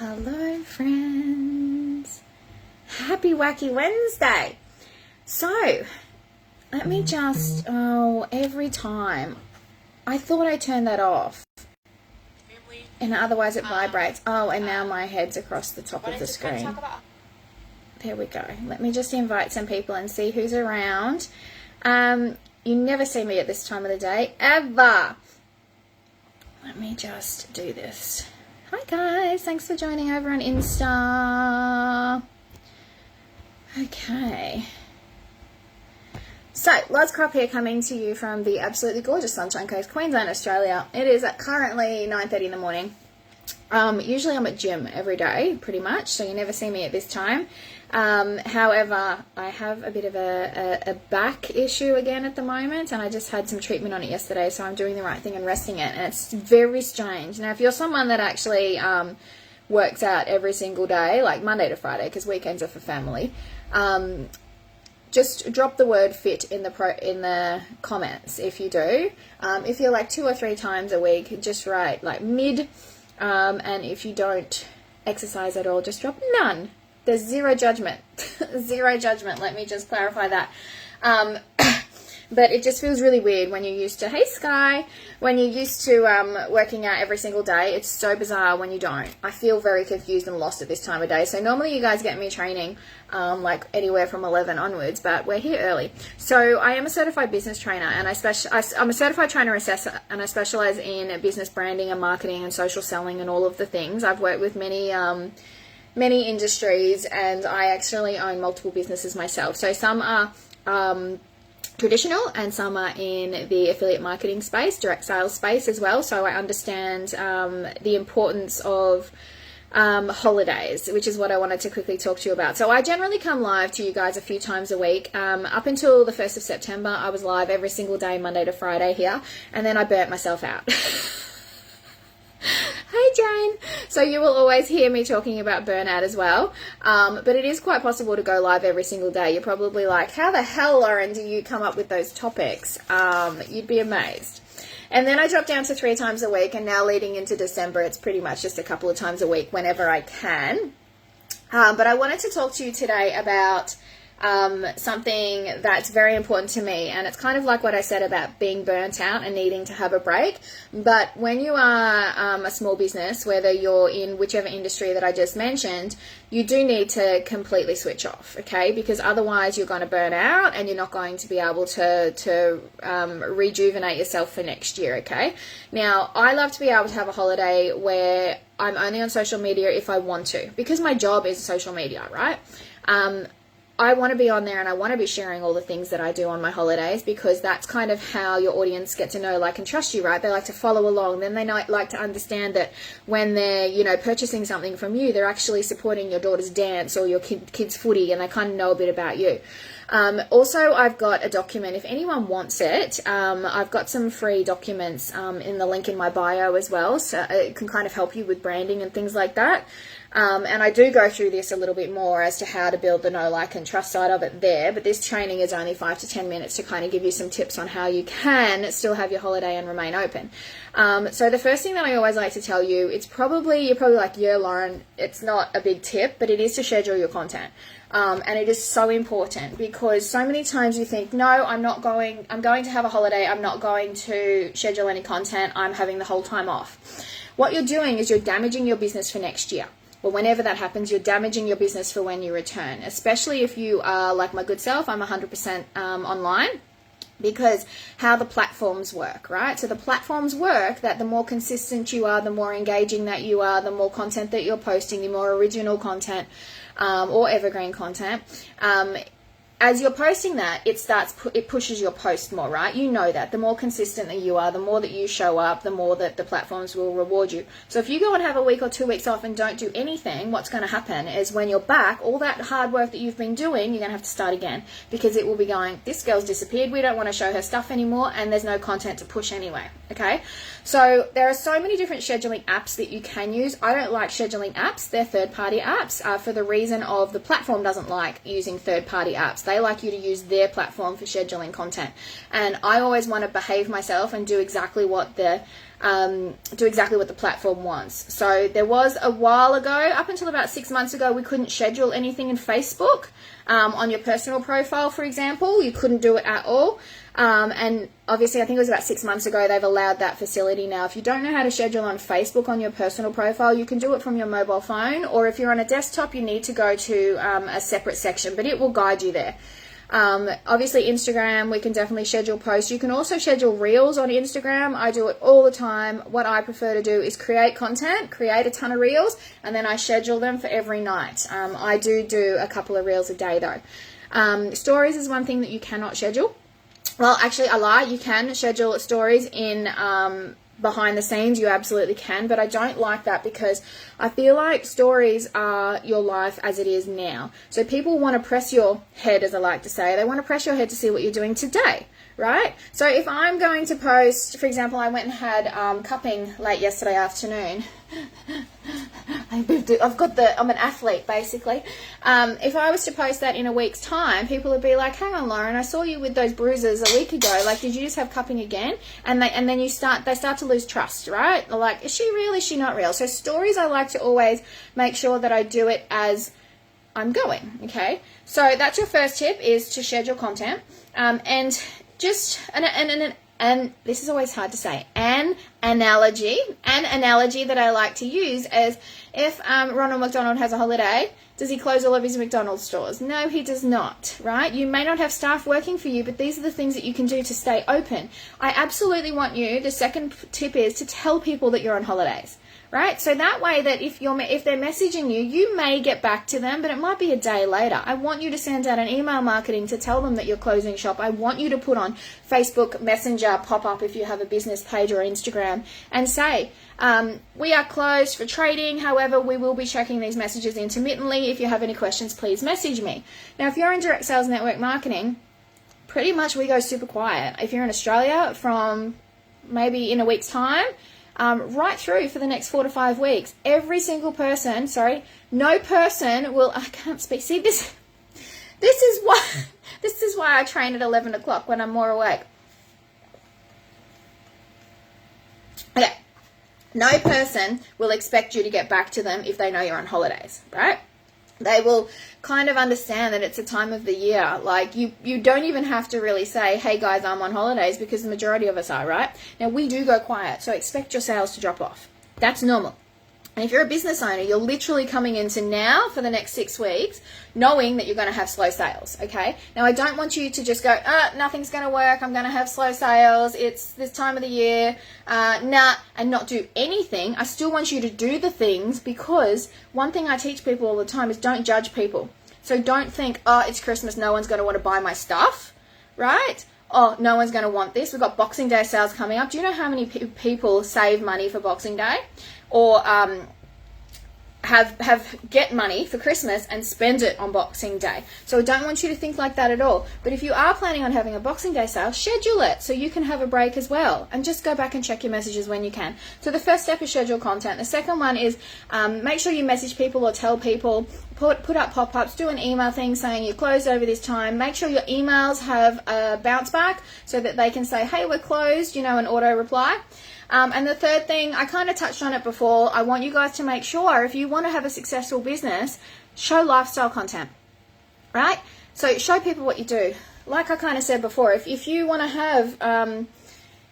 Hello friends, happy wacky Wednesday. So let me just, every time I thought I turned that off and otherwise it vibrates. And now my head's across the top of the screen. There we go. Let me just invite some people and see who's around. You never see me at this time of the day ever. Let me just do this. Hi guys, thanks for joining over on Insta. Okay. So, Loz Crop here, coming to you from the absolutely gorgeous Sunshine Coast, Queensland, Australia. It is currently 9:30 in the morning. Usually I'm at gym every day, pretty much, so you never see me at this time. However, I have a bit of a back issue again at the moment, and I just had some treatment on it yesterday, so I'm doing the right thing and resting it, and it's very strange. Now, if you're someone that actually works out every single day, like Monday to Friday, because weekends are for family, just drop the word fit in the comments if you do. If you're like 2 or 3 times a week, just write like mid, and if you don't exercise at all, just drop none. There's zero judgment. Zero judgment. Let me just clarify that. But it just feels really weird when you're used to, hey Sky, when you're used to working out every single day. It's so bizarre when you don't. I feel very confused and lost at this time of day. So normally you guys get me training like anywhere from 11 onwards, but we're here early. So I am a certified business trainer, and I'm a certified trainer assessor, and I specialize in business branding and marketing and social selling and all of the things. I've worked with many industries, and I actually own multiple businesses myself. So some are traditional and some are in the affiliate marketing space, direct sales space as well. So I understand the importance of holidays, which is what I wanted to quickly talk to you about. So I generally come live to you guys a few times a week. Up until the 1st of September, I was live every single day, Monday to Friday here, and then I burnt myself out. Hey Jane! So you will always hear me talking about burnout as well, but it is quite possible to go live every single day. You're probably like, how the hell, Lauren, do you come up with those topics? You'd be amazed. And then I dropped down to 3 times a week, and now leading into December, it's pretty much just a couple of times a week whenever I can. But I wanted to talk to you today about something that's very important to me, and it's kind of like what I said about being burnt out and needing to have a break. But when you are a small business, whether you're in whichever industry that I just mentioned, you do need to completely switch off, okay? Because otherwise you're going to burn out and you're not going to be able to rejuvenate yourself for next year, okay? Now, I love to be able to have a holiday where I'm only on social media if I want to, because my job is social media, right? I want to be on there, and I want to be sharing all the things that I do on my holidays, because that's kind of how your audience get to know, like, and trust you, right? They like to follow along. Then they like to understand that when they're, purchasing something from you, they're actually supporting your daughter's dance or your kid's footy, and they kind of know a bit about you. Also, I've got a document, if anyone wants it, I've got some free documents in the link in my bio as well, so it can kind of help you with branding and things like that. And I do go through this a little bit more as to how to build the know, like, and trust side of it there, but this training is only 5 to 10 minutes to kind of give you some tips on how you can still have your holiday and remain open. So the first thing that I always like to tell you, you're probably like, yeah, Lauren, it's not a big tip, but it is to schedule your content. And it is so important, because so many times you think, no, I'm going to have a holiday, I'm not going to schedule any content, I'm having the whole time off. What you're doing is you're damaging your business for next year. Well, whenever that happens, you're damaging your business for when you return, especially if you are like my good self. I'm 100% online, because how the platforms work, right? So the platforms work that the more consistent you are, the more engaging that you are, the more content that you're posting, the more original content or evergreen content. As you're posting that, it pushes your post more, right? You know that. The more consistent that you are, the more that you show up, the more that the platforms will reward you. So if you go and have a week or 2 weeks off and don't do anything, what's going to happen is when you're back, all that hard work that you've been doing, you're going to have to start again, because it will be going, this girl's disappeared, we don't want to show her stuff anymore, and there's no content to push anyway, okay? So there are so many different scheduling apps that you can use. I don't like scheduling apps. They're third-party apps for the reason of the platform doesn't like using third-party apps. They like you to use their platform for scheduling content. And I always want to behave myself and do exactly what the do exactly what the platform wants. So there was a while ago, up until about 6 months ago, we couldn't schedule anything in Facebook on your personal profile, for example. You couldn't do it at all. And obviously, I think it was about 6 months ago, they've allowed that facility now. If you don't know how to schedule on Facebook on your personal profile, you can do it from your mobile phone, or if you're on a desktop, you need to go to a separate section, but it will guide you there. Obviously, Instagram, we can definitely schedule posts. You can also schedule reels on Instagram. I do it all the time. What I prefer to do is create content, create a ton of reels, and then I schedule them for every night. I do a couple of reels a day, though. Stories is one thing that you cannot schedule. Well, actually, I lie. You can schedule stories in behind the scenes. You absolutely can, but I don't like that because I feel like stories are your life as it is now. So people want to press your head, as I like to say. They want to press your head to see what you're doing today, right? So if I'm going to post, for example, I went and had cupping late yesterday afternoon. I'm an athlete, basically. If I was to post that in a week's time, people would be like, hang on, Lauren, I saw you with those bruises a week ago. Like, did you just have cupping again? And then they start to lose trust, right? They're like, is she real? Is she not real? So stories, I like to always make sure that I do it as I'm going, okay? So that's your first tip, is to schedule content. And this is always hard to say, an analogy that I like to use is, if Ronald McDonald has a holiday, does he close all of his McDonald's stores? No, he does not, right? You may not have staff working for you, but these are the things that you can do to stay open. I absolutely want you, the second tip is to tell people that you're on holidays. Right? So that way that if they're messaging you, you may get back to them, but it might be a day later. I want you to send out an email marketing to tell them that you're closing shop. I want you to put on Facebook Messenger pop-up if you have a business page, or Instagram, and say, we are closed for trading. However, we will be checking these messages intermittently. If you have any questions, please message me. Now, if you're in direct sales network marketing, pretty much we go super quiet. If you're in Australia, from maybe in a week's time, right through for the next 4 to 5 weeks, every single person, no person will, I can't speak, see this is why I train at 11 o'clock when I'm more awake. Okay, no person will expect you to get back to them if they know you're on holidays, right? They will kind of understand that it's a time of the year. Like, you don't even have to really say, hey guys, I'm on holidays, because the majority of us are, right? Now, we do go quiet, so expect your sales to drop off. That's normal. And if you're a business owner, you're literally coming into now for the next 6 weeks knowing that you're going to have slow sales, okay? Now, I don't want you to just go, nothing's going to work, I'm going to have slow sales, it's this time of the year, and not do anything. I still want you to do the things, because one thing I teach people all the time is don't judge people. So don't think, it's Christmas, no one's going to want to buy my stuff, right? Oh, no one's going to want this. We've got Boxing Day sales coming up. Do you know how many people save money for Boxing Day? Or get money for Christmas and spend it on Boxing Day. So I don't want you to think like that at all. But if you are planning on having a Boxing Day sale, schedule it so you can have a break as well, and just go back and check your messages when you can. So the first step is schedule content. The second one is make sure you message people or tell people, put up pop-ups, do an email thing saying you closed over this time. Make sure your emails have a bounce back so that they can say, hey, we're closed, an auto reply. And the third thing, I kind of touched on it before, I want you guys to make sure, if you want to have a successful business, show lifestyle content, right? So show people what you do. Like I kind of said before, if you want to have,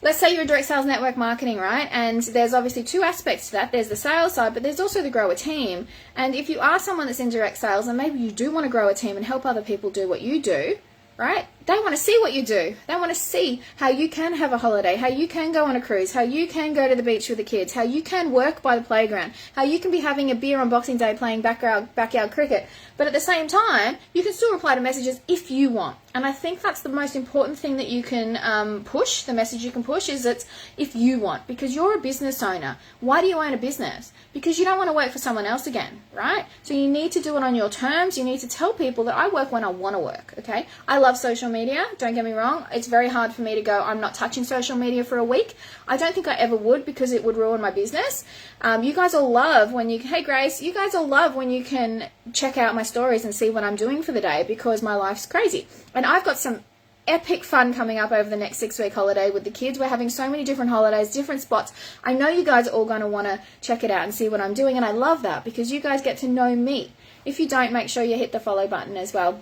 let's say you're a direct sales network marketing, right? And there's obviously 2 aspects to that. There's the sales side, but there's also the grow a team. And if you are someone that's in direct sales, and maybe you do want to grow a team and help other people do what you do, right? They want to see what you do. They want to see how you can have a holiday, how you can go on a cruise, how you can go to the beach with the kids, how you can work by the playground, how you can be having a beer on Boxing Day playing backyard cricket. But at the same time, you can still reply to messages if you want. And I think that's the most important thing that you can push, the message you can push, is it's if you want. Because you're a business owner. Why do you own a business? Because you don't want to work for someone else again, right? So you need to do it on your terms. You need to tell people that I work when I want to work, okay? I love social media, don't get me wrong. It's very hard for me to go, I'm not touching social media for a week. I don't think I ever would, because it would ruin my business. You guys all love when you, hey Grace, you guys all love when you can check out my stories and see what I'm doing for the day, because my life's crazy. And I've got some epic fun coming up over the next 6-week holiday with the kids. We're having so many different holidays, different spots. I know you guys are all going to want to check it out and see what I'm doing, and I love that because you guys get to know me. If you don't, make sure you hit the follow button as well.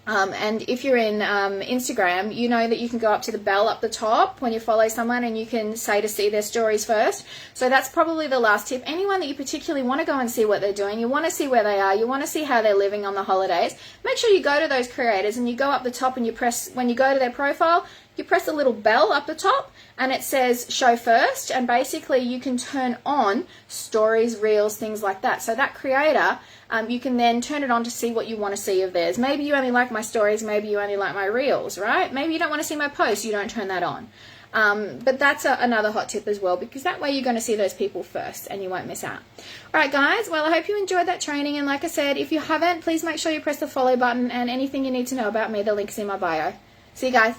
And if you're in Instagram, you know that you can go up to the bell up the top when you follow someone and you can say to see their stories first. So that's probably the last tip. Anyone that you particularly want to go and see what they're doing, you want to see where they are, you want to see how they're living on the holidays, make sure you go to those creators and you go up the top and you press, when you go to their profile, you press the little bell up the top and it says show first, and basically you can turn on stories, reels, things like that. So that creator, you can then turn it on to see what you want to see of theirs. Maybe you only like my stories, maybe you only like my reels, right? Maybe you don't want to see my posts, you don't turn that on. But that's another hot tip as well, because that way you're going to see those people first and you won't miss out. All right, guys, well, I hope you enjoyed that training. And like I said, if you haven't, please make sure you press the follow button, and anything you need to know about me, the link's in my bio. See you guys.